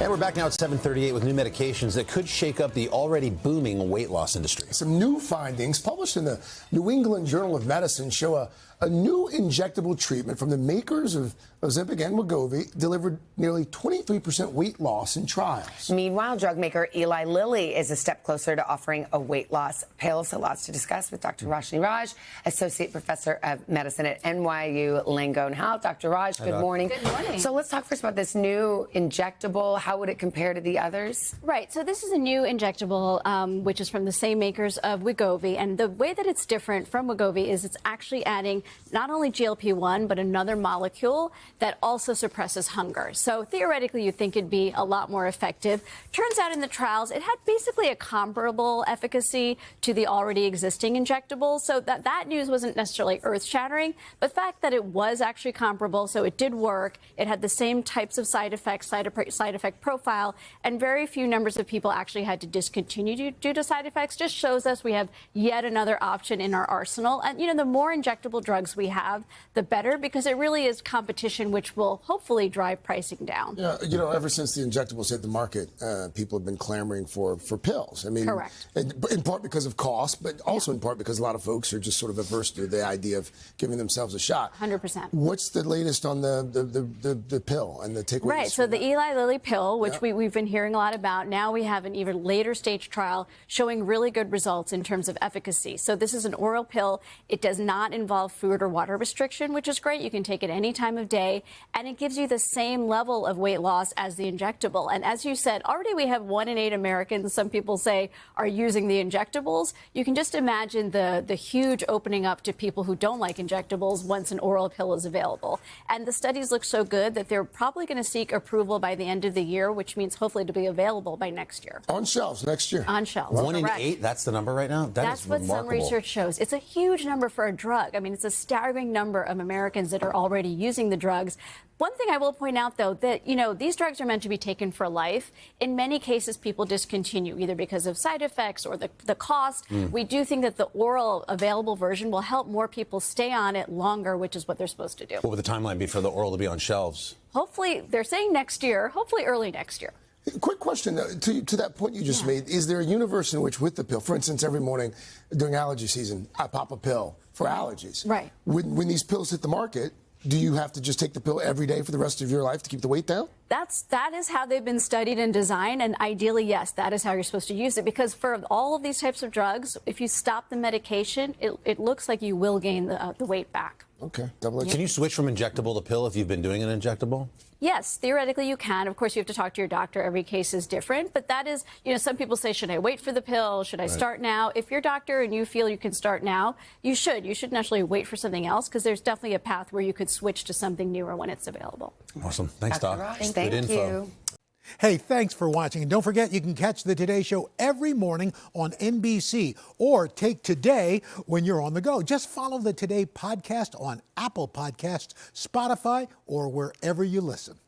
And we're back now at 7:38 with new medications that could shake up the already booming weight loss industry. Some new findings published in the New England Journal of Medicine show a new injectable treatment from the makers of Ozempic and Wegovy delivered nearly 23% weight loss in trials. Meanwhile, drug maker Eli Lilly is a step closer to offering a weight loss pill. So lots to discuss with Dr. Roshini Raj, Associate Professor of Medicine at NYU Langone Health. Dr. Raj, good morning. Good morning. So let's talk first about this new injectable. How would it compare to the others? Right. So this is a new injectable, which is from the same makers of Wegovy. And the way that it's different from Wegovy is it's actually adding not only GLP-1, but another molecule that also suppresses hunger. So theoretically, you'd think it'd be a lot more effective. Turns out in the trials, it had basically a comparable efficacy to the already existing injectables. So that news wasn't necessarily earth-shattering, but the fact that it was actually comparable, so it did work, it had the same types of side effects, side effect profile, and very few numbers of people actually had to discontinue due to side effects, just shows us we have yet another option in our arsenal. And, you know, the more injectable drugs we have, the better, because it really is competition, which will hopefully drive pricing down. Yeah, you know, ever since the injectables hit the market, people have been clamoring for pills. I mean, correct. In part because of cost, but also in part because a lot of folks are just sort of averse to the idea of giving themselves a shot. 100%. What's the latest on the pill and the takeaways? Right, so the Eli Lilly pill, which we've been hearing a lot about, now we have an even later stage trial showing really good results in terms of efficacy. So this is an oral pill. It does not involve food or water restriction, which is great. You can take it any time of day, and it gives you the same level of weight loss as the injectable. And as you said, already we have 1 in 8 Americans, some people say, are using the injectables. You can just imagine the huge opening up to people who don't like injectables once an oral pill is available. And the studies look so good that they're probably going to seek approval by the end of the year, which means hopefully to be available by next year. On shelves next year. On shelves. 1 in 8, that's the number right now? That's what some research shows. It's a huge number for a drug. I mean, it's a staggering number of Americans that are already using the drugs. One thing I will point out, though, that, you know, these drugs are meant to be taken for life. In many cases, people discontinue, either because of side effects or the cost. We do think that the oral available version will help more people stay on it longer, which is what they're supposed to do. What would the timeline be for the oral to be on shelves? Hopefully, they're saying next year, hopefully early next year. Quick question, to that point you just made. Is there a universe in which with the pill, for instance, every morning during allergy season, I pop a pill for allergies. Right. When these pills hit the market, do you have to just take the pill every day for the rest of your life to keep the weight down? That is how they've been studied and designed, and ideally, yes, that is how you're supposed to use it, because for all of these types of drugs, if you stop the medication, it looks like you will gain the weight back. Okay. Can you switch from injectable to pill if you've been doing an injectable? Yes, theoretically you can. Of course, you have to talk to your doctor. Every case is different. But that is, you know, some people say, should I wait for the pill? Should I start now? If your doctor and you feel you can start now, you should. You shouldn't actually wait for something else, because there's definitely a path where you could switch to something newer when it's available. Awesome. Thanks, Doc. Thank you. Hey, thanks for watching. And don't forget, you can catch the Today Show every morning on NBC or take Today when you're on the go. Just follow the Today podcast on Apple Podcasts, Spotify, or wherever you listen.